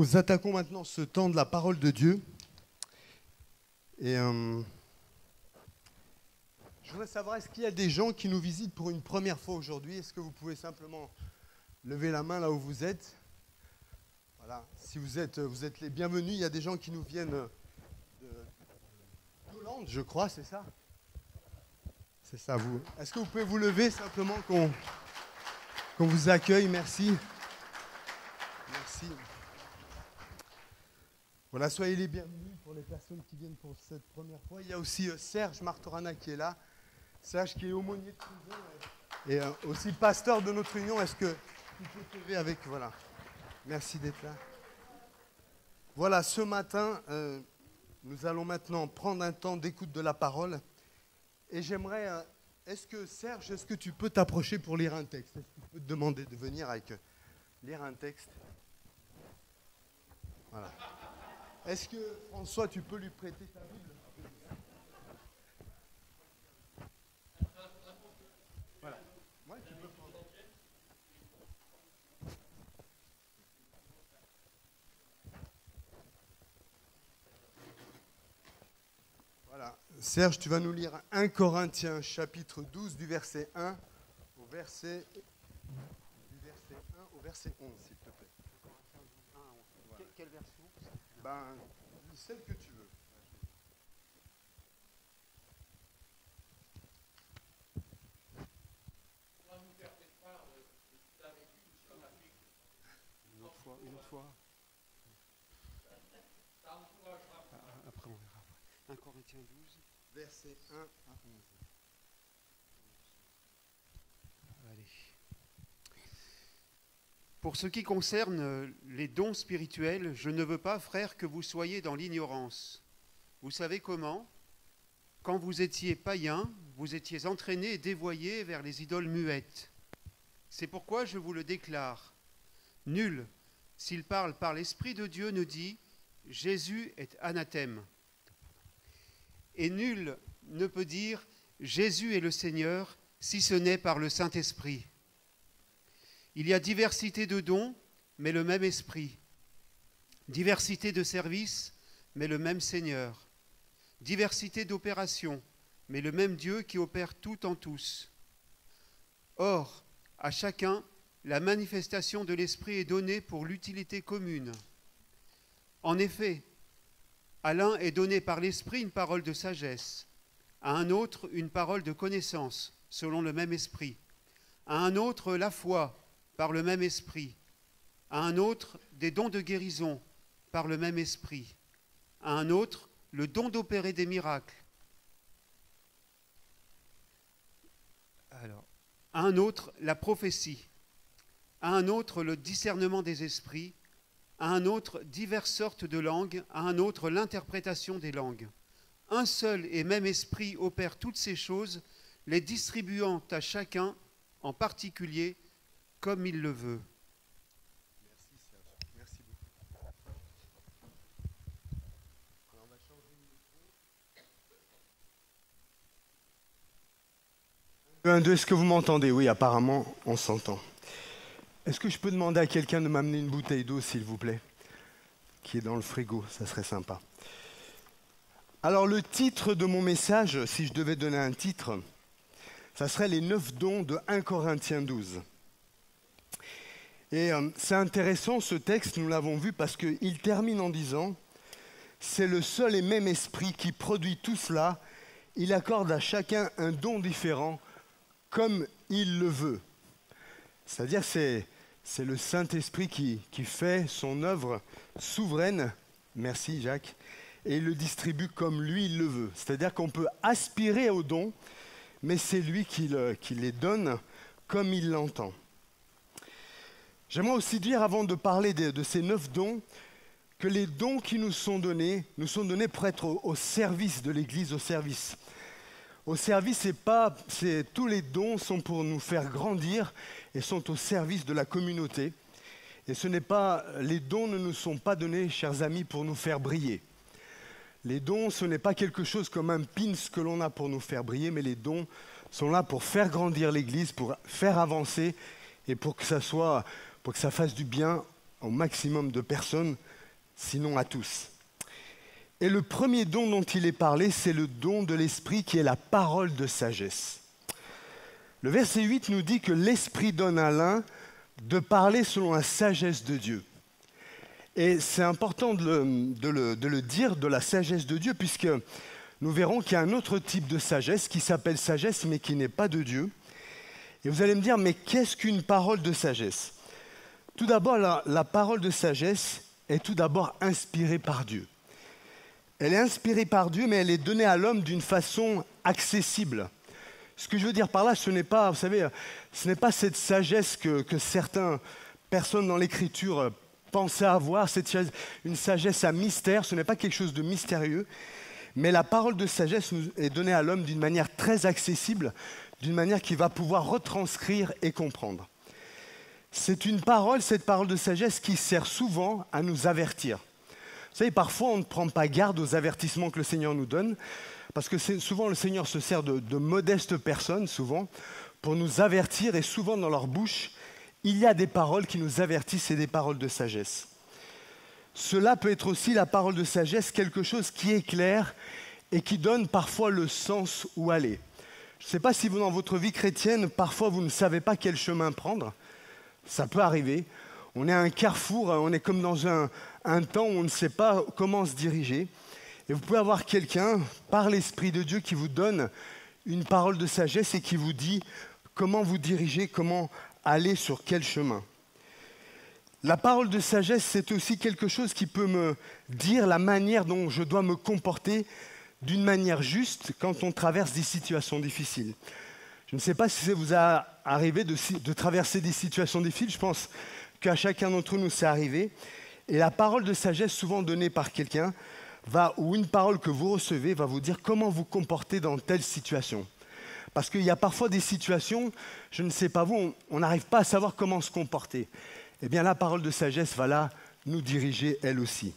Nous attaquons maintenant ce temps de la parole de Dieu. Et je voudrais savoir, est-ce qu'il y a des gens qui nous visitent pour une première fois aujourd'hui? Est-ce que vous pouvez simplement lever la main là où vous êtes? Voilà, si vous êtes les bienvenus. Il y a des gens qui nous viennent d'Hollande, je crois, c'est ça? C'est ça, vous. Est-ce que vous pouvez vous lever simplement qu'on vous accueille? Merci. Merci. Voilà, soyez les bienvenus pour les personnes qui viennent pour cette première fois. Il y a aussi Serge Martorana qui est là. Serge qui est aumônier de prison et aussi pasteur de notre union. Est-ce que tu peux te lever avec... Voilà. Merci d'être là. Voilà, ce matin, nous allons maintenant prendre un temps d'écoute de la parole. Et j'aimerais... Serge, est-ce que tu peux t'approcher pour lire un texte? Est-ce que je peux te demander de venir avec lire un texte? Voilà. Est-ce que, François, tu peux lui prêter ta Bible? Voilà. Ouais, tu peux prendre. Voilà. Serge, tu vas nous lire 1 Corinthiens, chapitre 12, du verset 1 au verset 11, s'il te plaît. Voilà. Quelle version? Celle que tu veux. Une autre fois. Après, on verra. 1 Corinthiens 12. Verset 1 à 11. Allez. Pour ce qui concerne les dons spirituels, je ne veux pas, frères, que vous soyez dans l'ignorance. Vous savez comment? Quand vous étiez païens, vous étiez entraînés et dévoyés vers les idoles muettes. C'est pourquoi je vous le déclare. Nul, s'il parle par l'Esprit de Dieu, ne dit « Jésus est anathème ». Et nul ne peut dire « Jésus est le Seigneur » si ce n'est par le Saint-Esprit. Il y a diversité de dons, mais le même Esprit. Diversité de services, mais le même Seigneur. Diversité d'opérations, mais le même Dieu qui opère tout en tous. Or, à chacun, la manifestation de l'Esprit est donnée pour l'utilité commune. En effet, à l'un est donnée par l'Esprit une parole de sagesse, à un autre une parole de connaissance, selon le même Esprit, à un autre la foi, par le même Esprit, à un autre des dons de guérison, par le même Esprit, à un autre le don d'opérer des miracles, à un autre la prophétie, à un autre le discernement des esprits, à un autre diverses sortes de langues, à un autre l'interprétation des langues. Un seul et même Esprit opère toutes ces choses, les distribuant à chacun en particulier comme il le veut. Merci Serge, merci beaucoup. Alors on va changer de micro. 1, 2, est-ce que vous m'entendez? Oui, apparemment, on s'entend. Est-ce que je peux demander à quelqu'un de m'amener une bouteille d'eau, s'il vous plaît, qui est dans le frigo? Ça serait sympa. Alors le titre de mon message, si je devais donner un titre, ça serait les 9 dons de 1 Corinthiens 12. Et c'est intéressant ce texte, nous l'avons vu, parce qu'il termine en disant « C'est le seul et même esprit qui produit tout cela, il accorde à chacun un don différent, comme il le veut. » C'est-à-dire c'est le Saint-Esprit qui fait son œuvre souveraine, merci Jacques, et il le distribue comme lui il le veut. C'est-à-dire qu'on peut aspirer aux dons, mais c'est lui qui les donne comme il l'entend. J'aimerais aussi dire, avant de parler de ces 9 dons, que les dons qui nous sont donnés pour être au service de l'Église, au service. Au service, tous les dons sont pour nous faire grandir et sont au service de la communauté. Et les dons ne nous sont pas donnés, chers amis, pour nous faire briller. Les dons, ce n'est pas quelque chose comme un pins que l'on a pour nous faire briller, mais les dons sont là pour faire grandir l'Église, pour faire avancer et pour que ça fasse du bien au maximum de personnes sinon à tous. Et le premier don dont il est parlé, c'est le don de l'Esprit qui est la parole de sagesse. Le verset 8 nous dit que l'Esprit donne à l'un de parler selon la sagesse de Dieu. Et c'est important de le dire, de la sagesse de Dieu, puisque nous verrons qu'il y a un autre type de sagesse qui s'appelle sagesse, mais qui n'est pas de Dieu. Et vous allez me dire, mais qu'est-ce qu'une parole de sagesse? Tout d'abord, la parole de sagesse est tout d'abord inspirée par Dieu. Elle est inspirée par Dieu, mais elle est donnée à l'homme d'une façon accessible. Ce que je veux dire par là, ce n'est pas, vous savez, ce n'est pas cette sagesse que certaines personnes dans l'Écriture pensaient avoir, une sagesse à mystère, ce n'est pas quelque chose de mystérieux, mais la parole de sagesse est donnée à l'homme d'une manière très accessible, d'une manière qu'il va pouvoir retranscrire et comprendre. C'est une parole, cette parole de sagesse, qui sert souvent à nous avertir. Vous savez, parfois on ne prend pas garde aux avertissements que le Seigneur nous donne, parce que souvent le Seigneur se sert de modestes personnes, souvent, pour nous avertir, et souvent dans leur bouche, il y a des paroles qui nous avertissent et des paroles de sagesse. Cela peut être aussi la parole de sagesse, quelque chose qui éclaire et qui donne parfois le sens où aller. Je ne sais pas si vous, dans votre vie chrétienne, parfois vous ne savez pas quel chemin prendre. Ça peut arriver. On est à un carrefour, on est comme dans un temps où on ne sait pas comment se diriger. Et vous pouvez avoir quelqu'un, par l'Esprit de Dieu, qui vous donne une parole de sagesse et qui vous dit comment vous diriger, comment aller sur quel chemin. La parole de sagesse, c'est aussi quelque chose qui peut me dire la manière dont je dois me comporter d'une manière juste quand on traverse des situations difficiles. Je ne sais pas si ça vous a arrivé de traverser des situations difficiles. Je pense qu'à chacun d'entre nous, c'est arrivé. Et la parole de sagesse, souvent donnée par quelqu'un, ou une parole que vous recevez, va vous dire comment vous comporter dans telle situation. Parce qu'il y a parfois des situations, je ne sais pas vous, on n'arrive pas à savoir comment se comporter. Eh bien, la parole de sagesse va là nous diriger elle aussi.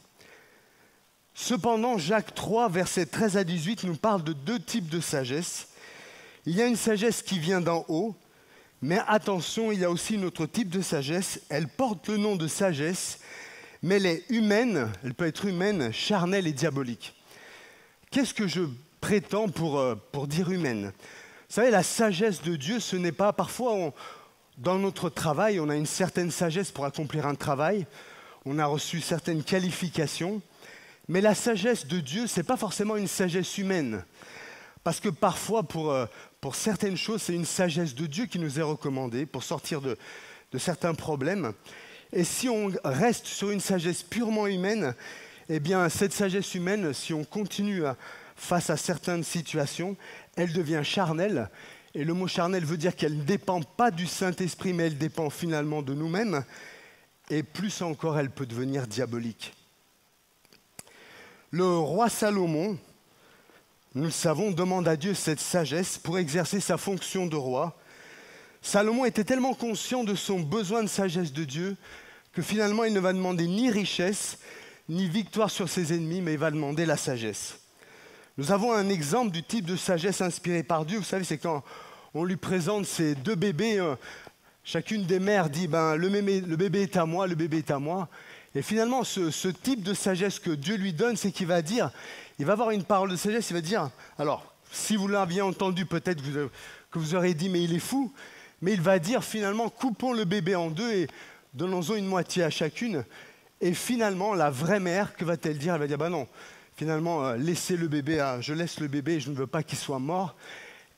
Cependant, Jacques 3, versets 13 à 18, nous parle de deux types de sagesse. Il y a une sagesse qui vient d'en haut, mais attention, il y a aussi un autre type de sagesse. Elle porte le nom de sagesse, mais elle est humaine, elle peut être humaine, charnelle et diabolique. Qu'est-ce que je prétends pour dire humaine? Vous savez, la sagesse de Dieu, ce n'est pas... Parfois, dans notre travail, on a une certaine sagesse pour accomplir un travail, on a reçu certaines qualifications, mais la sagesse de Dieu, ce n'est pas forcément une sagesse humaine. Parce que parfois, pour certaines choses, c'est une sagesse de Dieu qui nous est recommandée pour sortir de certains problèmes. Et si on reste sur une sagesse purement humaine, eh bien, cette sagesse humaine, si on continue face à certaines situations, elle devient charnelle. Et le mot charnel veut dire qu'elle ne dépend pas du Saint-Esprit, mais elle dépend finalement de nous-mêmes. Et plus encore, elle peut devenir diabolique. Le roi Salomon, nous le savons, demande à Dieu cette sagesse pour exercer sa fonction de roi. Salomon était tellement conscient de son besoin de sagesse de Dieu que finalement il ne va demander ni richesse, ni victoire sur ses ennemis, mais il va demander la sagesse. Nous avons un exemple du type de sagesse inspirée par Dieu. Vous savez, c'est quand on lui présente ces deux bébés, chacune des mères dit le bébé est à moi, le bébé est à moi. Et finalement, ce type de sagesse que Dieu lui donne, c'est qu'il va dire, il va avoir une parole de sagesse, il va dire, alors, si vous l'aviez entendu, peut-être que vous aurez dit, mais il est fou, mais il va dire finalement, coupons le bébé en deux et donnons-en une moitié à chacune. Et finalement, la vraie mère, que va-t-elle dire? Elle va dire, non, finalement, laissez le bébé, je laisse le bébé, je ne veux pas qu'il soit mort.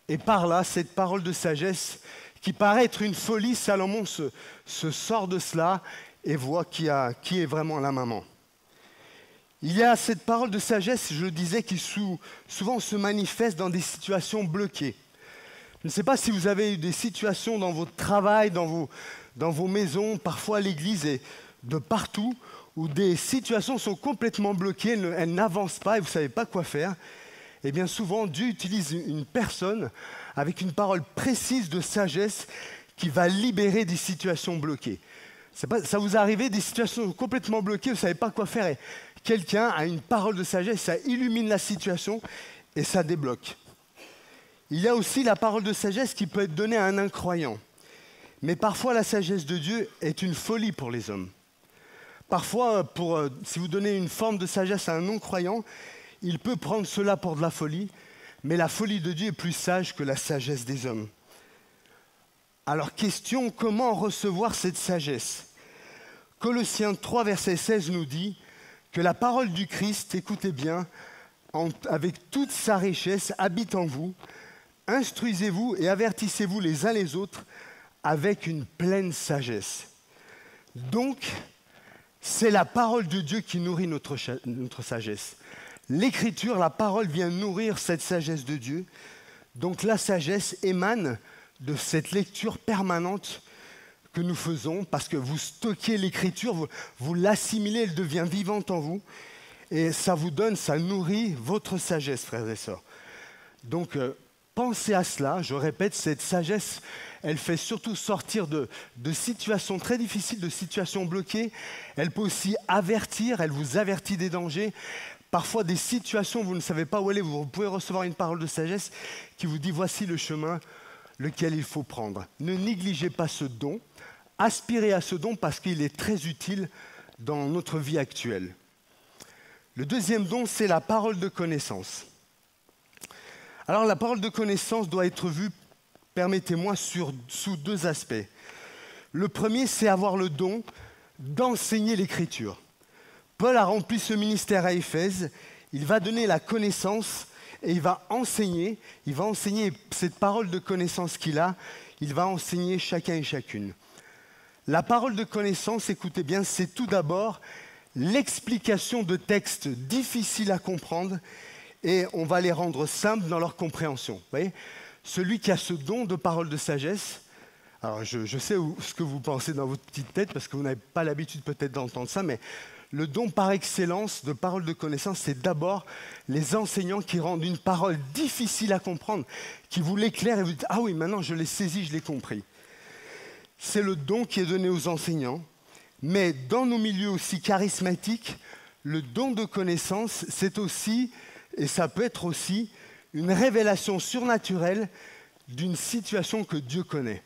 Et par là, cette parole de sagesse, qui paraît être une folie, Salomon se sort de cela et voit qui est vraiment la maman. Il y a cette parole de sagesse, je le disais, qui souvent se manifeste dans des situations bloquées. Je ne sais pas si vous avez eu des situations dans votre travail, dans vos maisons, parfois à l'église et de partout, où des situations sont complètement bloquées, elles n'avancent pas et vous ne savez pas quoi faire. Et bien souvent, Dieu utilise une personne avec une parole précise de sagesse qui va libérer des situations bloquées. Ça vous est arrivé, des situations complètement bloquées, vous ne savez pas quoi faire. Et quelqu'un a une parole de sagesse, ça illumine la situation et ça débloque. Il y a aussi la parole de sagesse qui peut être donnée à un incroyant. Mais parfois, la sagesse de Dieu est une folie pour les hommes. Parfois, si vous donnez une forme de sagesse à un non-croyant, il peut prendre cela pour de la folie, mais la folie de Dieu est plus sage que la sagesse des hommes. Alors, question, comment recevoir cette sagesse? Colossiens 3, verset 16 nous dit que la parole du Christ, écoutez bien, avec toute sa richesse, habite en vous. Instruisez-vous et avertissez-vous les uns les autres avec une pleine sagesse. Donc, c'est la parole de Dieu qui nourrit notre sagesse. L'Écriture, la parole vient nourrir cette sagesse de Dieu. Donc la sagesse émane de cette lecture permanente que nous faisons, parce que vous stockez l'Écriture, vous l'assimilez, elle devient vivante en vous, et ça vous donne, ça nourrit votre sagesse, frères et sœurs. Donc, pensez à cela, je répète, cette sagesse, elle fait surtout sortir de situations très difficiles, de situations bloquées. Elle peut aussi avertir, elle vous avertit des dangers. Parfois, des situations, vous ne savez pas où aller, vous pouvez recevoir une parole de sagesse qui vous dit, voici le chemin lequel il faut prendre. Ne négligez pas ce don, aspirez à ce don parce qu'il est très utile dans notre vie actuelle. Le deuxième don, c'est la parole de connaissance. Alors, la parole de connaissance doit être vue, permettez-moi, sous deux aspects. Le premier, c'est avoir le don d'enseigner l'Écriture. Paul a rempli ce ministère à Éphèse, il va donner la connaissance et il va enseigner cette parole de connaissance qu'il a, il va enseigner chacun et chacune. La parole de connaissance, écoutez bien, c'est tout d'abord l'explication de textes difficiles à comprendre et on va les rendre simples dans leur compréhension. Vous voyez, celui qui a ce don de parole de sagesse, alors je sais ce que vous pensez dans votre petite tête parce que vous n'avez pas l'habitude peut-être d'entendre ça, mais le don par excellence de parole de connaissance, c'est d'abord les enseignants qui rendent une parole difficile à comprendre, qui vous l'éclairent et vous dites « Ah oui, maintenant je l'ai saisi, je l'ai compris ». C'est le don qui est donné aux enseignants, mais dans nos milieux aussi charismatiques, le don de connaissance, c'est aussi, et ça peut être aussi, une révélation surnaturelle d'une situation que Dieu connaît.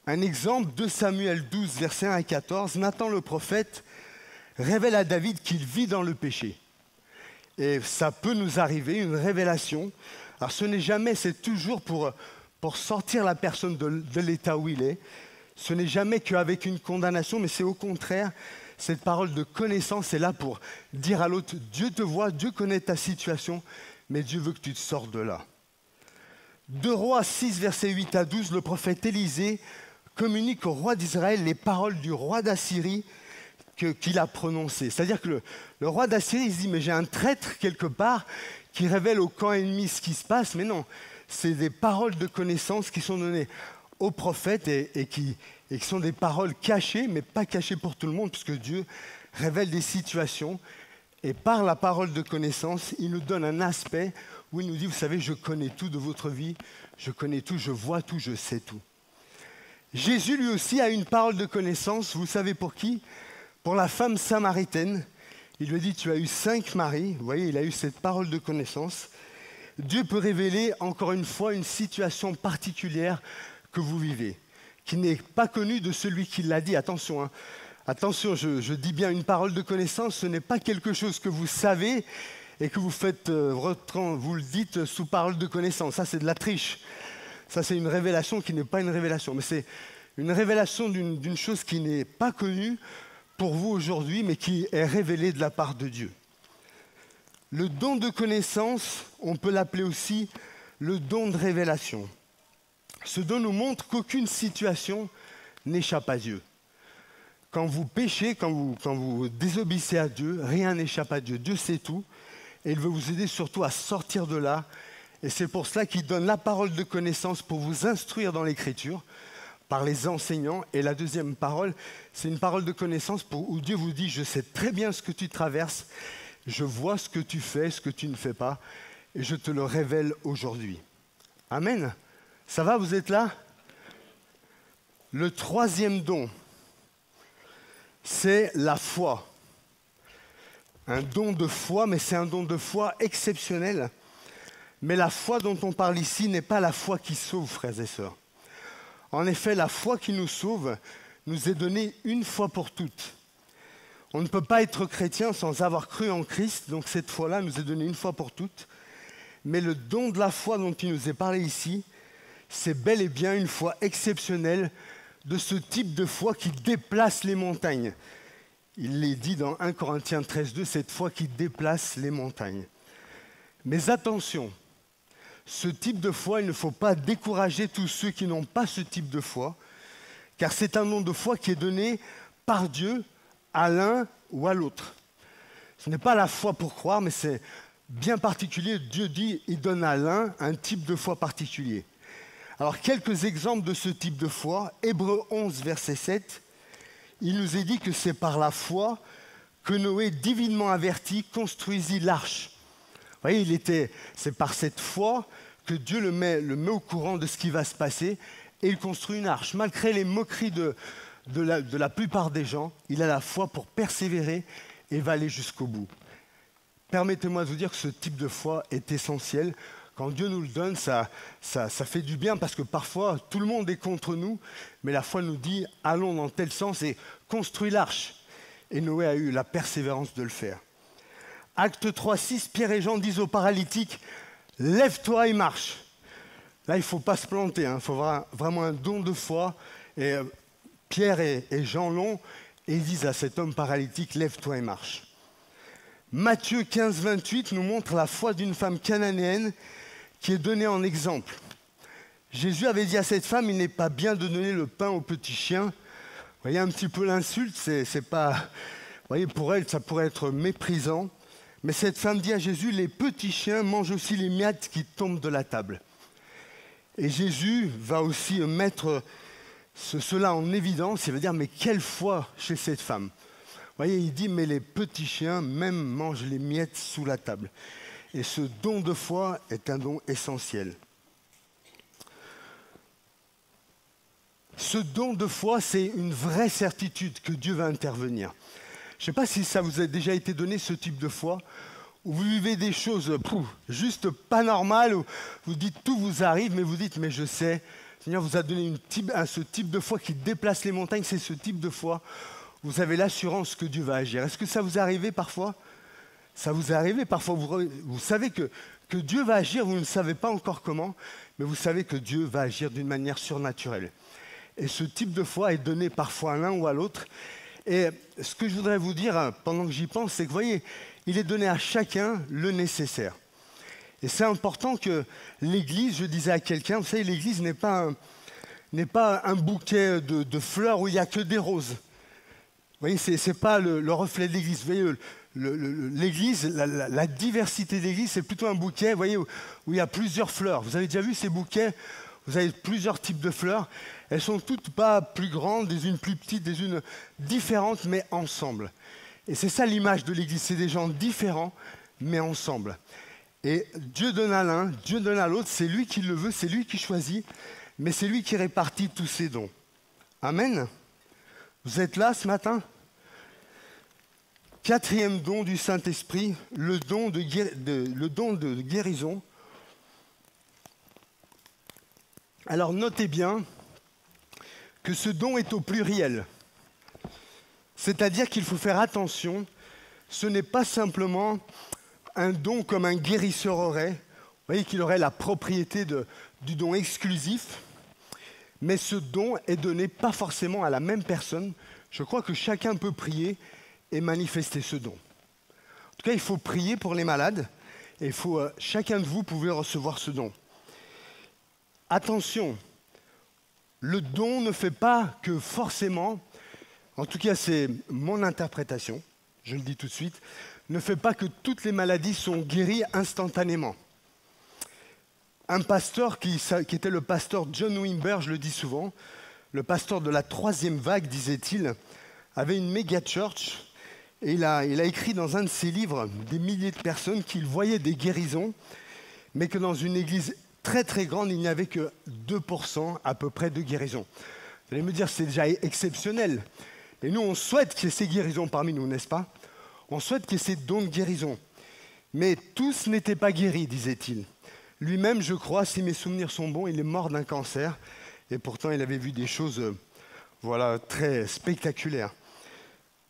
Un exemple, 2 Samuel 12, versets 1 à 14, Nathan le prophète révèle à David qu'il vit dans le péché. Et ça peut nous arriver, une révélation. Alors ce n'est jamais, c'est toujours pour sortir la personne de l'état où il est. Ce n'est jamais qu'avec une condamnation, mais c'est au contraire, cette parole de connaissance est là pour dire à l'autre, Dieu te voit, Dieu connaît ta situation, mais Dieu veut que tu te sortes de là. 2 Rois 6, versets 8 à 12, le prophète Élisée communique au roi d'Israël les paroles du roi d'Assyrie qu'il a prononcées. C'est-à-dire que le roi d'Assyrie, il se dit, mais j'ai un traître quelque part qui révèle au camp ennemi ce qui se passe, mais non, c'est des paroles de connaissance qui sont données aux prophètes et qui sont des paroles cachées, mais pas cachées pour tout le monde, puisque Dieu révèle des situations, et par la parole de connaissance, il nous donne un aspect où il nous dit, vous savez, je connais tout de votre vie, je connais tout, je vois tout, je sais tout. Jésus, lui aussi, a une parole de connaissance, vous savez pour qui? Pour la femme samaritaine. Il lui dit, tu as eu 5 maris, vous voyez, il a eu cette parole de connaissance. Dieu peut révéler, encore une fois, une situation particulière que vous vivez, qui n'est pas connue de celui qui l'a dit. Attention, hein. Attention, je dis bien une parole de connaissance, ce n'est pas quelque chose que vous savez et que vous faites, vous le dites sous parole de connaissance. Ça, c'est de la triche. Ça, c'est une révélation qui n'est pas une révélation. Mais c'est une révélation d'une chose qui n'est pas connue pour vous aujourd'hui, mais qui est révélée de la part de Dieu. Le don de connaissance, on peut l'appeler aussi le don de révélation. Ce don nous montre qu'aucune situation n'échappe à Dieu. Quand vous péchez, quand vous désobéissez à Dieu, rien n'échappe à Dieu. Dieu sait tout et il veut vous aider surtout à sortir de là. Et c'est pour cela qu'il donne la parole de connaissance pour vous instruire dans l'Écriture par les enseignants. Et la deuxième parole, c'est une parole de connaissance où Dieu vous dit « Je sais très bien ce que tu traverses, je vois ce que tu fais, ce que tu ne fais pas, et je te le révèle aujourd'hui. » Amen. Ça va, vous êtes là? Le troisième don, c'est la foi. Un don de foi, mais c'est un don de foi exceptionnel. Mais la foi dont on parle ici n'est pas la foi qui sauve, frères et sœurs. En effet, la foi qui nous sauve nous est donnée une fois pour toutes. On ne peut pas être chrétien sans avoir cru en Christ, donc cette foi-là nous est donnée une fois pour toutes. Mais le don de la foi dont il nous est parlé ici, c'est bel et bien une foi exceptionnelle de ce type de foi qui déplace les montagnes. Il est dit dans 1 Corinthiens 13,2, cette foi qui déplace les montagnes. Mais attention, ce type de foi, il ne faut pas décourager tous ceux qui n'ont pas ce type de foi, car c'est un don de foi qui est donné par Dieu à l'un ou à l'autre. Ce n'est pas la foi pour croire, mais c'est bien particulier. Dieu dit, il donne à l'un un type de foi particulier. Alors, quelques exemples de ce type de foi. Hébreux 11, verset 7, il nous est dit que c'est par la foi que Noé, divinement averti, construisit l'arche. Vous voyez, c'est par cette foi que Dieu le met au courant de ce qui va se passer et il construit une arche. Malgré les moqueries de la plupart des gens, il a la foi pour persévérer et va aller jusqu'au bout. Permettez-moi de vous dire que ce type de foi est essentiel. Quand Dieu nous le donne, ça fait du bien parce que parfois, tout le monde est contre nous, mais la foi nous dit, allons dans tel sens et construis l'arche. Et Noé a eu la persévérance de le faire. Acte 3,6, Pierre et Jean disent au paralytique, « Lève-toi et marche ». Là, il ne faut pas se planter, il faut vraiment un don de foi. Et Pierre et Jean l'ont, et ils disent à cet homme paralytique, « Lève-toi et marche ». Matthieu 15, 28 nous montre la foi d'une femme cananéenne qui est donnée en exemple. Jésus avait dit à cette femme, « Il n'est pas bien de donner le pain aux petits chiens ». Vous voyez un petit peu l'insulte, c'est pas... Vous voyez, pour elle, ça pourrait être méprisant. Mais cette femme dit à Jésus, les petits chiens mangent aussi les miettes qui tombent de la table. Et Jésus va aussi mettre cela en évidence. Il va dire, mais quelle foi chez cette femme. Vous voyez, il dit, mais les petits chiens même mangent les miettes sous la table. Et ce don de foi est un don essentiel. Ce don de foi, c'est une vraie certitude que Dieu va intervenir. Je ne sais pas si ça vous a déjà été donné, ce type de foi, où vous vivez des choses juste pas normales, où vous dites tout vous arrive, mais vous dites, mais je sais, le Seigneur vous a donné ce type de foi qui déplace les montagnes, c'est ce type de foi, vous avez l'assurance que Dieu va agir. Est-ce que ça vous est arrivé parfois ? Ça vous est arrivé parfois, vous savez que Dieu va agir, vous ne savez pas encore comment, mais vous savez que Dieu va agir d'une manière surnaturelle. Et ce type de foi est donné parfois à l'un ou à l'autre. Et ce que je voudrais vous dire, pendant que j'y pense, c'est que vous voyez, il est donné à chacun le nécessaire. Et c'est important que l'Église, je disais à quelqu'un, vous savez, l'Église n'est pas un bouquet de fleurs où il n'y a que des roses. Vous voyez, ce n'est pas le reflet de l'Église. Vous voyez, l'Église, la diversité de l'Église, c'est plutôt un bouquet, vous voyez, où il y a plusieurs fleurs. Vous avez déjà vu ces bouquets ? Vous avez plusieurs types de fleurs. Elles sont toutes pas plus grandes, des unes plus petites, des unes différentes, mais ensemble. Et c'est ça l'image de l'Église, c'est des gens différents, mais ensemble. Et Dieu donne à l'un, Dieu donne à l'autre, c'est lui qui le veut, c'est lui qui choisit, mais c'est lui qui répartit tous ses dons. Amen. Vous êtes là ce matin ? Quatrième don du Saint-Esprit, le don de guérison. Alors notez bien que ce don est au pluriel. C'est-à-dire qu'il faut faire attention, ce n'est pas simplement un don comme un guérisseur aurait, vous voyez qu'il aurait la propriété du don exclusif, mais ce don est donné pas forcément à la même personne. Je crois que chacun peut prier et manifester ce don. En tout cas, il faut prier pour les malades, et chacun de vous pouvez recevoir ce don. Attention, le don ne fait pas que forcément, en tout cas c'est mon interprétation, je le dis tout de suite, ne fait pas que toutes les maladies sont guéries instantanément. Un pasteur qui était le pasteur John Wimber, je le dis souvent, le pasteur de la 3e vague, disait-il, avait une méga church et il a écrit dans un de ses livres des milliers de personnes qu'il voyait des guérisons, mais que dans une église très très grande, il n'y avait que 2% à peu près de guérisons. Vous allez me dire, c'est déjà exceptionnel. Et nous, on souhaite qu'il y ait ces guérisons parmi nous, n'est-ce pas ? On souhaite qu'il y ait ces dons de guérison. Mais tous n'étaient pas guéris, disait-il. Lui-même, je crois, si mes souvenirs sont bons, il est mort d'un cancer. Et pourtant, il avait vu des choses très spectaculaires.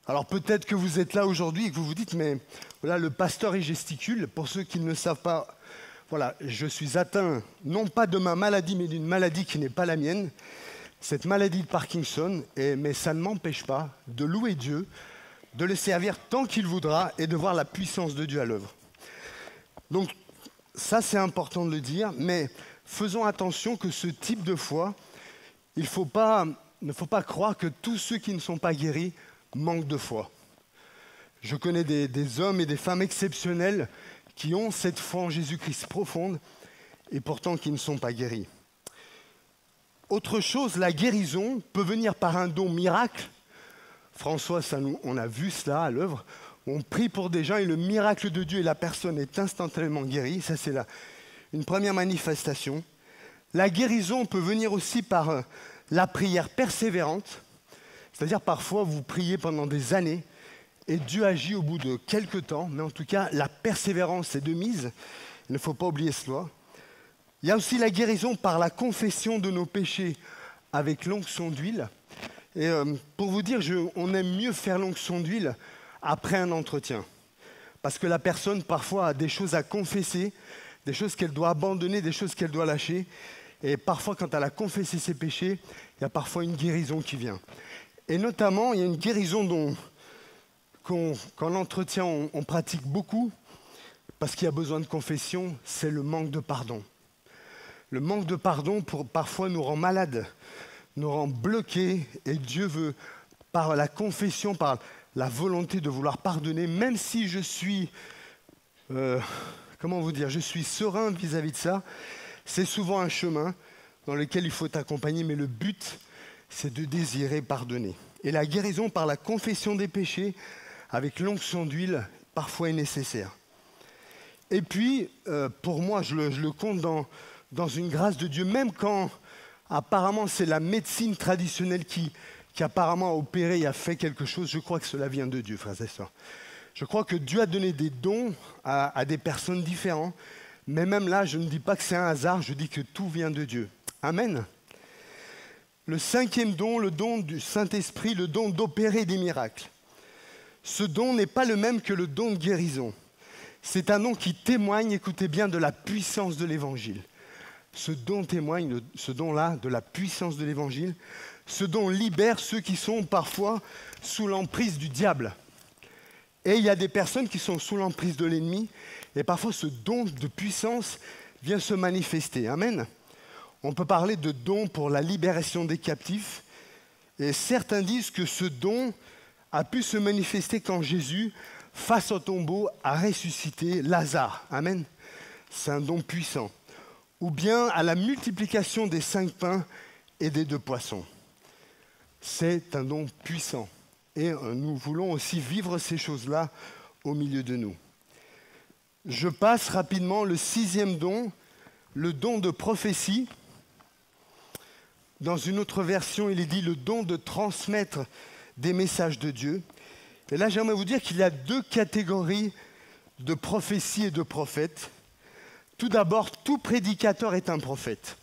Alors peut-être que vous êtes là aujourd'hui et que vous vous dites, mais voilà, le pasteur il gesticule. Pour ceux qui ne le savent pas, voilà, je suis atteint non pas de ma maladie, mais d'une maladie qui n'est pas la mienne, cette maladie de Parkinson, mais ça ne m'empêche pas de louer Dieu, de le servir tant qu'il voudra et de voir la puissance de Dieu à l'œuvre. Donc ça c'est important de le dire, mais faisons attention que ce type de foi, il ne faut pas croire que tous ceux qui ne sont pas guéris manquent de foi. Je connais des hommes et des femmes exceptionnels qui ont cette foi en Jésus-Christ profonde et pourtant qui ne sont pas guéris. Autre chose, la guérison peut venir par un don miracle. François, on a vu cela à l'œuvre. On prie pour des gens et le miracle de Dieu et la personne est instantanément guérie. Ça, c'est une première manifestation. La guérison peut venir aussi par la prière persévérante. C'est-à-dire parfois, vous priez pendant des années et Dieu agit au bout de quelques temps. Mais en tout cas, la persévérance est de mise. Il ne faut pas oublier cela. Il y a aussi la guérison par la confession de nos péchés avec l'onction d'huile. Et pour vous dire, on aime mieux faire l'onction d'huile après un entretien. Parce que la personne, parfois, a des choses à confesser, des choses qu'elle doit abandonner, des choses qu'elle doit lâcher. Et parfois, quand elle a confessé ses péchés, il y a parfois une guérison qui vient. Et notamment, il y a une guérison qu'en entretien, on pratique beaucoup, parce qu'il y a besoin de confession, c'est le manque de pardon. Le manque de pardon, parfois, nous rend malades, nous rend bloqués, et Dieu veut, par la confession, par la volonté de vouloir pardonner, même si je suis, je suis serein vis-à-vis de ça, c'est souvent un chemin dans lequel il faut accompagner, mais le but, c'est de désirer pardonner. Et la guérison par la confession des péchés, avec l'onction d'huile, parfois est nécessaire. Et puis, pour moi, je le compte dans une grâce de Dieu, même quand apparemment c'est la médecine traditionnelle qui apparemment a opéré et a fait quelque chose, je crois que cela vient de Dieu, frères et sœurs. Je crois que Dieu a donné des dons à des personnes différentes, mais même là, je ne dis pas que c'est un hasard, je dis que tout vient de Dieu. Amen. Le cinquième don, le don du Saint-Esprit, le don d'opérer des miracles. Ce don n'est pas le même que le don de guérison. C'est un don qui témoigne, écoutez bien, de la puissance de l'Évangile. Ce don témoigne, ce don-là, de la puissance de l'Évangile. Ce don libère ceux qui sont parfois sous l'emprise du diable. Et il y a des personnes qui sont sous l'emprise de l'ennemi, et parfois ce don de puissance vient se manifester. Amen. On peut parler de don pour la libération des captifs, et certains disent que ce don a pu se manifester quand Jésus, face au tombeau, a ressuscité Lazare. Amen. C'est un don puissant. Ou bien à la multiplication des 5 pains et des 2 poissons. C'est un don puissant. Et nous voulons aussi vivre ces choses-là au milieu de nous. Je passe rapidement le 6e don, le don de prophétie. Dans une autre version, il est dit le don de transmettre des messages de Dieu. Et là, j'aimerais vous dire qu'il y a 2 catégories de prophétie et de prophètes. Tout d'abord, tout prédicateur est un prophète.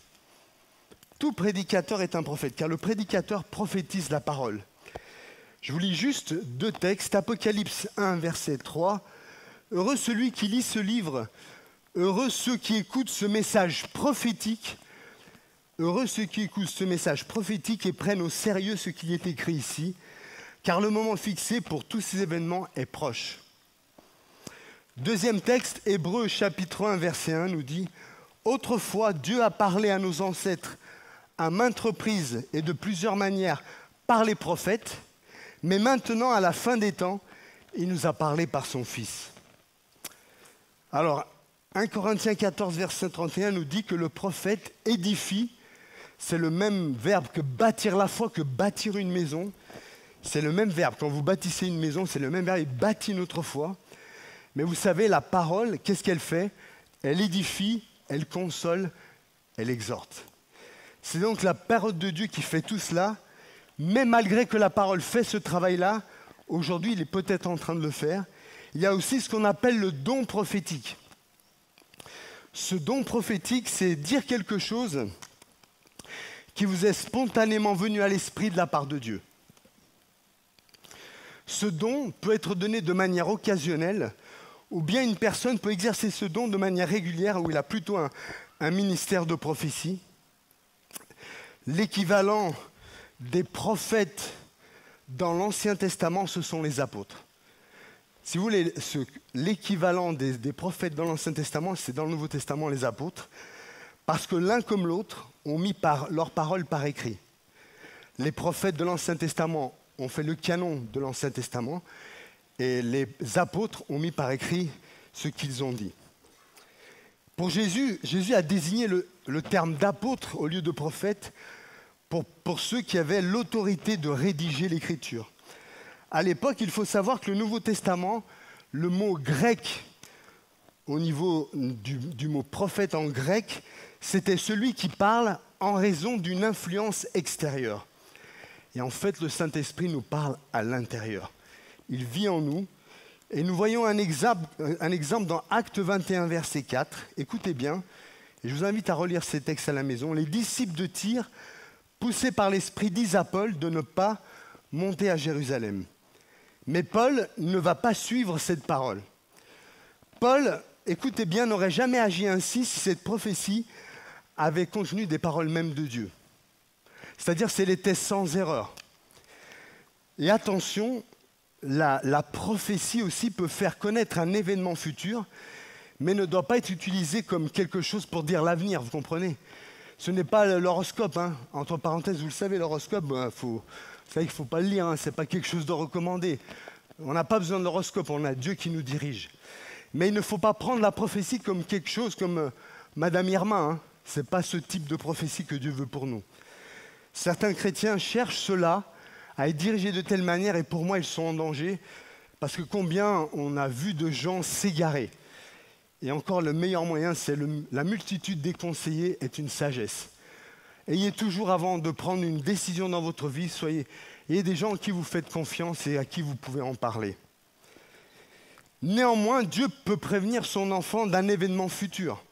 Tout prédicateur est un prophète, car le prédicateur prophétise la parole. Je vous lis juste 2 textes. Apocalypse 1, verset 3. « Heureux celui qui lit ce livre, heureux ceux qui écoutent ce message prophétique, heureux ceux qui écoutent ce message prophétique et prennent au sérieux ce qui est écrit ici, car le moment fixé pour tous ces événements est proche. » Deuxième texte, Hébreux chapitre 1, verset 1 nous dit « Autrefois, Dieu a parlé à nos ancêtres à maintes reprises et de plusieurs manières par les prophètes, mais maintenant, à la fin des temps, il nous a parlé par son Fils. » Alors, 1 Corinthiens 14, verset 31 nous dit que le prophète édifie, c'est le même verbe que bâtir la foi, que bâtir une maison. C'est le même verbe. Quand vous bâtissez une maison, c'est le même verbe, il bâtit notre foi. Mais vous savez, la parole, qu'est-ce qu'elle fait? Elle édifie, elle console, elle exhorte. C'est donc la parole de Dieu qui fait tout cela, mais malgré que la parole fait ce travail-là, aujourd'hui, il est peut-être en train de le faire. Il y a aussi ce qu'on appelle le don prophétique. Ce don prophétique, c'est dire quelque chose qui vous est spontanément venu à l'esprit de la part de Dieu. Ce don peut être donné de manière occasionnelle, ou bien une personne peut exercer ce don de manière régulière, où il a plutôt un ministère de prophétie. L'équivalent des prophètes dans l'Ancien Testament, ce sont les apôtres. Si vous voulez, l'équivalent des prophètes dans l'Ancien Testament, c'est dans le Nouveau Testament les apôtres, parce que l'un comme l'autre ont mis leurs paroles par écrit. Les prophètes de l'Ancien Testament ont fait le canon de l'Ancien Testament, et les apôtres ont mis par écrit ce qu'ils ont dit. Pour Jésus, Jésus a désigné le terme d'apôtre au lieu de prophète pour ceux qui avaient l'autorité de rédiger l'Écriture. À l'époque, il faut savoir que le Nouveau Testament, le mot grec, au niveau du mot prophète en grec, c'était celui qui parle en raison d'une influence extérieure. Et en fait, le Saint-Esprit nous parle à l'intérieur. Il vit en nous. Et nous voyons un exemple dans Actes 21, verset 4. Écoutez bien, et je vous invite à relire ces textes à la maison. Les disciples de Tyr, poussés par l'Esprit, disent à Paul de ne pas monter à Jérusalem. Mais Paul ne va pas suivre cette parole. Paul, écoutez bien, n'aurait jamais agi ainsi si cette prophétie avait contenu des paroles même de Dieu. C'est-à-dire si elle était sans erreur. Et attention, la prophétie aussi peut faire connaître un événement futur, mais ne doit pas être utilisée comme quelque chose pour dire l'avenir, vous comprenez ? Ce n'est pas l'horoscope, hein. Entre parenthèses, vous le savez, l'horoscope, vous savez qu'il ne faut pas le lire, hein. Ce n'est pas quelque chose de recommandé. On n'a pas besoin de l'horoscope, on a Dieu qui nous dirige. Mais il ne faut pas prendre la prophétie comme quelque chose comme Madame Irma. Hein. Ce n'est pas ce type de prophétie que Dieu veut pour nous. Certains chrétiens cherchent cela, à être dirigés de telle manière, et pour moi, ils sont en danger, parce que combien on a vu de gens s'égarer. Et encore, le meilleur moyen, c'est la multitude des conseillers est une sagesse. Ayez toujours, avant de prendre une décision dans votre vie, ayez des gens en qui vous faites confiance et à qui vous pouvez en parler. Néanmoins, Dieu peut prévenir son enfant d'un événement futur.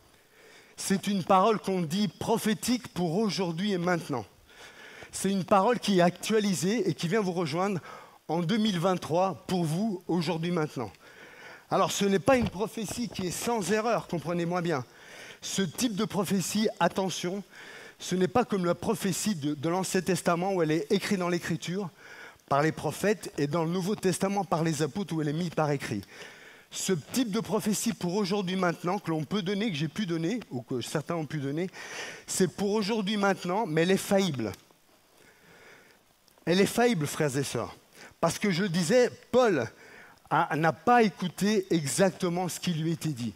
C'est une parole qu'on dit prophétique pour aujourd'hui et maintenant. C'est une parole qui est actualisée et qui vient vous rejoindre en 2023 pour vous, aujourd'hui, maintenant. Alors, ce n'est pas une prophétie qui est sans erreur, comprenez-moi bien. Ce type de prophétie, attention, ce n'est pas comme la prophétie de l'Ancien Testament où elle est écrite dans l'Écriture par les prophètes et dans le Nouveau Testament par les apôtres où elle est mise par écrit. Ce type de prophétie pour aujourd'hui maintenant que l'on peut donner, que j'ai pu donner, ou que certains ont pu donner, c'est pour aujourd'hui maintenant, mais elle est faillible. Elle est faillible, frères et sœurs. Parce que je disais, Paul n'a pas écouté exactement ce qui lui était dit.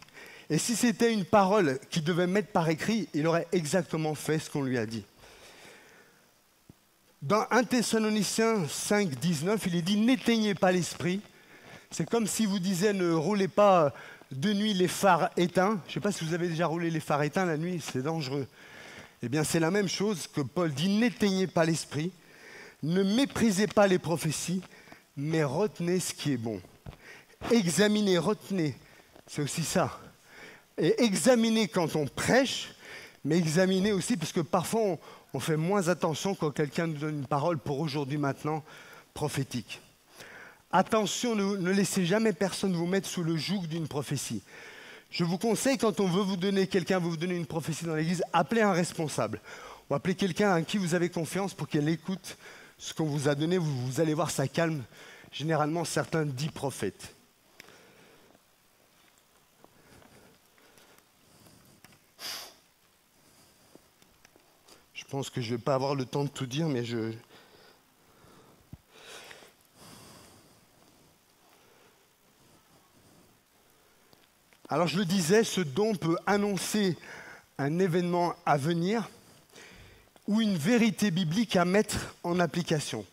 Et si c'était une parole qu'il devait mettre par écrit, il aurait exactement fait ce qu'on lui a dit. Dans 1 Thessaloniciens 5, 19, il est dit « N'éteignez pas l'esprit ». C'est comme si vous disiez « Ne roulez pas de nuit les phares éteints ». Je ne sais pas si vous avez déjà roulé les phares éteints la nuit, c'est dangereux. Eh bien, c'est la même chose que Paul dit « N'éteignez pas l'esprit, ne méprisez pas les prophéties, mais retenez ce qui est bon ». Examinez, retenez, c'est aussi ça. Et examinez quand on prêche, mais examinez aussi, parce que parfois on fait moins attention quand quelqu'un nous donne une parole pour aujourd'hui, maintenant, prophétique. Attention, ne laissez jamais personne vous mettre sous le joug d'une prophétie. Je vous conseille, quand on veut vous donner, quelqu'un veut vous donner une prophétie dans l'église, appelez un responsable. Ou appelez quelqu'un à qui vous avez confiance pour qu'elle écoute ce qu'on vous a donné. Vous allez voir, ça calme généralement certains dits prophètes. Je pense que je ne vais pas avoir le temps de tout dire, mais Alors je le disais, ce don peut annoncer un événement à venir ou une vérité biblique à mettre en application.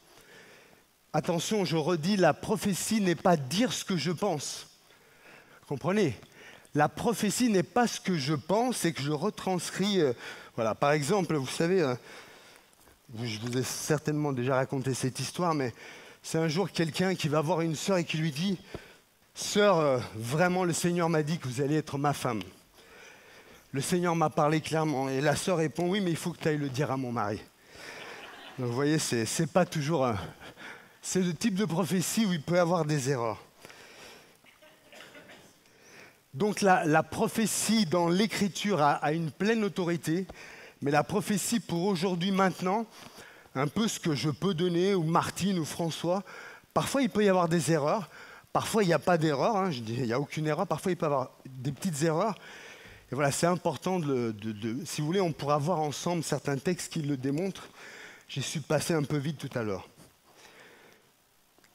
Attention, je redis, la prophétie n'est pas dire ce que je pense. Comprenez ? La prophétie n'est pas ce que je pense et que je retranscris. Voilà. Par exemple, vous savez, je vous ai certainement déjà raconté cette histoire, mais c'est un jour quelqu'un qui va voir une sœur et qui lui dit « Sœur, vraiment le Seigneur m'a dit que vous allez être ma femme. Le Seigneur m'a parlé clairement. » Et la sœur répond « Oui, mais il faut que tu ailles le dire à mon mari. » Donc vous voyez, c'est pas toujours c'est le type de prophétie où il peut y avoir des erreurs. Donc la prophétie dans l'Écriture a une pleine autorité, mais la prophétie pour aujourd'hui, maintenant, un peu ce que je peux donner, ou Martine ou François, parfois il peut y avoir des erreurs, parfois il n'y a pas d'erreur, hein, je dis il n'y a aucune erreur, parfois il peut y avoir des petites erreurs. Et voilà, c'est important si vous voulez, on pourra voir ensemble certains textes qui le démontrent. J'y suis passé un peu vite tout à l'heure.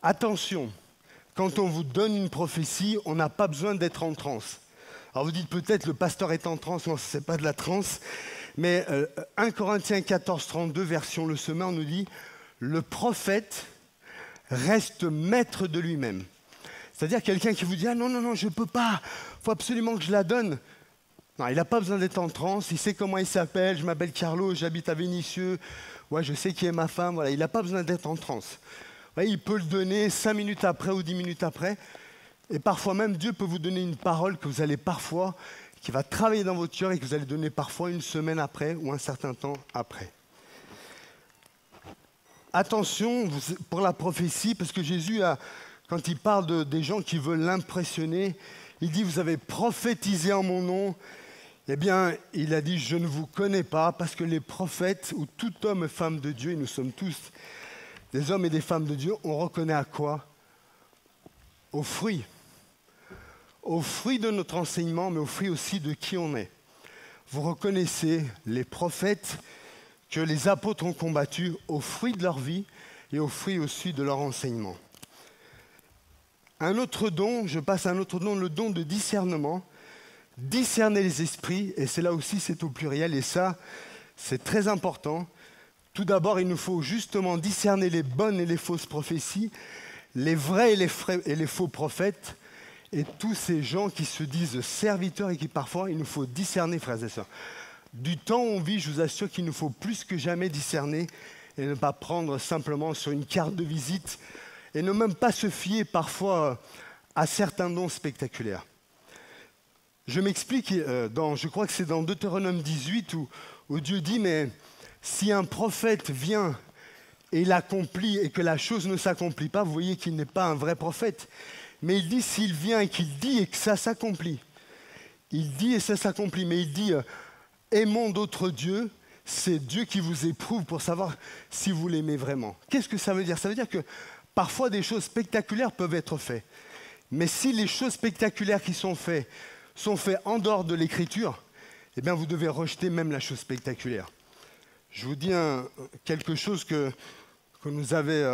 Attention, quand on vous donne une prophétie, on n'a pas besoin d'être en transe. Alors vous dites peut-être le pasteur est en transe, non, ce n'est pas de la transe, mais 1 Corinthiens 14, 32, version Le Semeur, nous dit « Le prophète reste maître de lui-même ». C'est-à-dire quelqu'un qui vous dit « Ah non, non, non, je ne peux pas, il faut absolument que je la donne ». Non, il n'a pas besoin d'être en transe, il sait comment il s'appelle, je m'appelle Carlo, j'habite à Vénissieux, ouais, je sais qui est ma femme, voilà, il n'a pas besoin d'être en transe. Ouais, il peut le donner 5 minutes après ou 10 minutes après, et parfois même Dieu peut vous donner une parole que vous allez parfois, qui va travailler dans votre cœur et que vous allez donner parfois une semaine après ou un certain temps après. Attention pour la prophétie, parce que Jésus, quand il parle des gens qui veulent l'impressionner, il dit « Vous avez prophétisé en mon nom ». Eh bien, il a dit « Je ne vous connais pas » parce que les prophètes, ou tout homme et femme de Dieu, et nous sommes tous des hommes et des femmes de Dieu, on reconnaît à quoi? Aux fruits. Aux fruits de notre enseignement, mais aux fruits aussi de qui on est. Vous reconnaissez les prophètes que les apôtres ont combattus aux fruits de leur vie et aux fruits aussi de leur enseignement. Un autre don, je passe à un autre don, le don de discernement. Discerner les esprits, et c'est là aussi, c'est au pluriel, et ça, c'est très important. Tout d'abord, il nous faut justement discerner les bonnes et les fausses prophéties, les vrais et les faux prophètes, et tous ces gens qui se disent serviteurs et qui parfois, il nous faut discerner, frères et sœurs. Du temps où on vit, je vous assure qu'il nous faut plus que jamais discerner et ne pas prendre simplement sur une carte de visite et ne même pas se fier parfois à certains dons spectaculaires. Je m'explique, je crois que c'est dans Deutéronome 18 où Dieu dit, mais si un prophète vient et l'accomplit et que la chose ne s'accomplit pas, vous voyez qu'il n'est pas un vrai prophète. Mais il dit, s'il vient et qu'il dit et que ça s'accomplit, il dit et ça s'accomplit, mais il dit, aimons d'autres dieux, c'est Dieu qui vous éprouve pour savoir si vous l'aimez vraiment. Qu'est-ce que ça veut dire? Ça veut dire que parfois des choses spectaculaires peuvent être faites. Mais si les choses spectaculaires qui sont faites en dehors de l'Écriture, eh bien vous devez rejeter même la chose spectaculaire. Je vous dis quelque chose que nous avait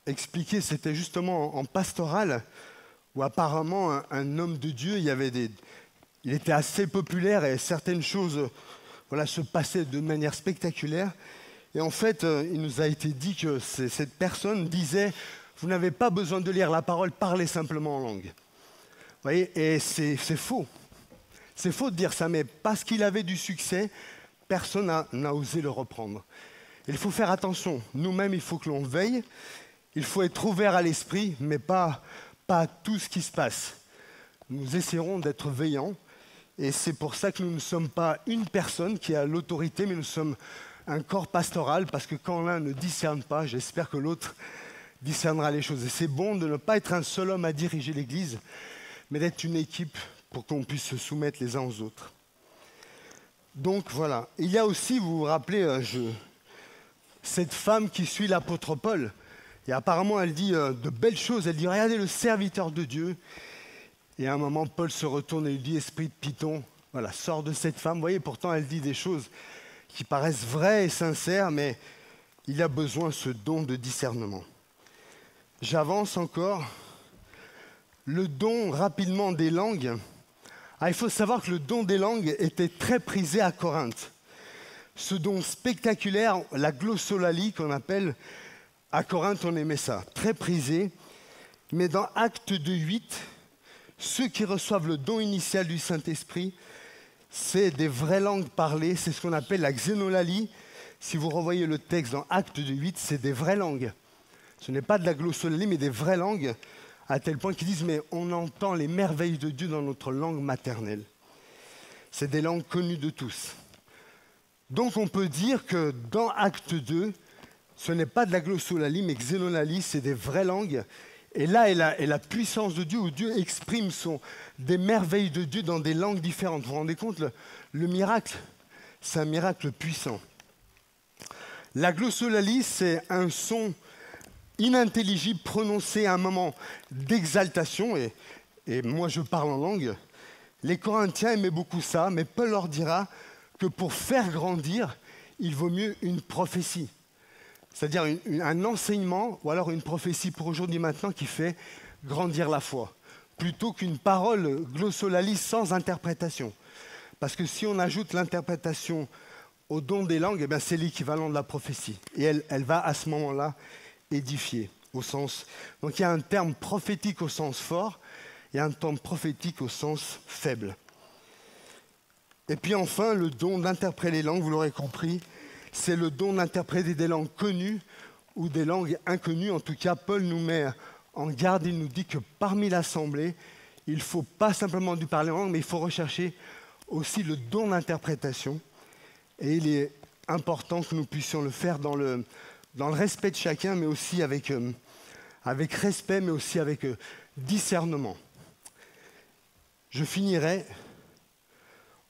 expliqué, c'était justement en pastoral, où apparemment un homme de Dieu, il était assez populaire et certaines choses se passaient de manière spectaculaire. Et en fait, il nous a été dit que cette personne disait « Vous n'avez pas besoin de lire la parole, parlez simplement en langue ». Vous voyez, et c'est faux. C'est faux de dire ça, mais parce qu'il avait du succès, personne n'a osé le reprendre. Il faut faire attention. Nous-mêmes, il faut que l'on veille. Il faut être ouvert à l'esprit, mais pas à tout ce qui se passe. Nous essaierons d'être veillants. Et c'est pour ça que nous ne sommes pas une personne qui a l'autorité, mais nous sommes un corps pastoral, parce que quand l'un ne discerne pas, j'espère que l'autre discernera les choses. Et c'est bon de ne pas être un seul homme à diriger l'Église, mais d'être une équipe pour qu'on puisse se soumettre les uns aux autres. Donc voilà. Il y a aussi, vous vous rappelez, cette femme qui suit l'apôtre Paul. Et apparemment, elle dit de belles choses. Elle dit, regardez le serviteur de Dieu. Et à un moment, Paul se retourne et lui dit, esprit de Python, voilà, sors de cette femme. Vous voyez, pourtant, elle dit des choses qui paraissent vraies et sincères, mais il a besoin de ce don de discernement. J'avance encore. Le don rapidement des langues. Il faut savoir que le don des langues était très prisé à Corinthe. Ce don spectaculaire, la glossolalie qu'on appelle, à Corinthe on aimait ça, très prisé. Mais dans Actes 2:8, ceux qui reçoivent le don initial du Saint-Esprit, c'est des vraies langues parlées, c'est ce qu'on appelle la xénolalie. Si vous revoyez le texte dans Actes 2:8, c'est des vraies langues. Ce n'est pas de la glossolalie, mais des vraies langues, à tel point qu'ils disent, mais on entend les merveilles de Dieu dans notre langue maternelle. C'est des langues connues de tous. Donc on peut dire que dans Acte 2, ce n'est pas de la glossolalie, mais xénolalie, c'est des vraies langues. Et là est la puissance de Dieu, où Dieu exprime des merveilles de Dieu dans des langues différentes. Vous vous rendez compte, le miracle, c'est un miracle puissant. La glossolalie, c'est un son inintelligible prononcé à un moment d'exaltation. Et moi, je parle en langue. Les Corinthiens aimaient beaucoup ça, mais Paul leur dira que pour faire grandir, il vaut mieux une prophétie. C'est-à-dire un enseignement ou alors une prophétie pour aujourd'hui maintenant qui fait grandir la foi, plutôt qu'une parole glossolalie sans interprétation. Parce que si on ajoute l'interprétation au don des langues, eh bien c'est l'équivalent de la prophétie. Et elle va à ce moment-là édifier au sens. Donc il y a un terme prophétique au sens fort et un terme prophétique au sens faible. Et puis enfin, le don d'interpréter les langues, vous l'aurez compris, c'est le don d'interpréter des langues connues ou des langues inconnues. En tout cas, Paul nous met en garde, il nous dit que parmi l'assemblée, il ne faut pas simplement du parler en langue, mais il faut rechercher aussi le don d'interprétation. Et il est important que nous puissions le faire dans le respect de chacun, mais aussi avec respect, mais aussi avec discernement. Je finirai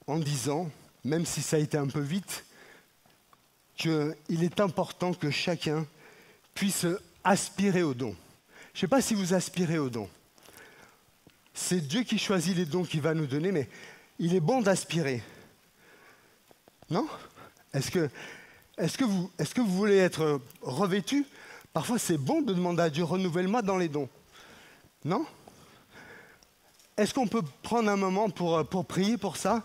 en disant, même si ça a été un peu vite, qu'il est important que chacun puisse aspirer au don. Je ne sais pas si vous aspirez au don. C'est Dieu qui choisit les dons qu'il va nous donner, mais il est bon d'aspirer. Non ? Est-ce que vous voulez être revêtu ? Parfois, c'est bon de demander à Dieu, renouvelle-moi dans les dons. Non ? Est-ce qu'on peut prendre un moment pour prier pour ça ?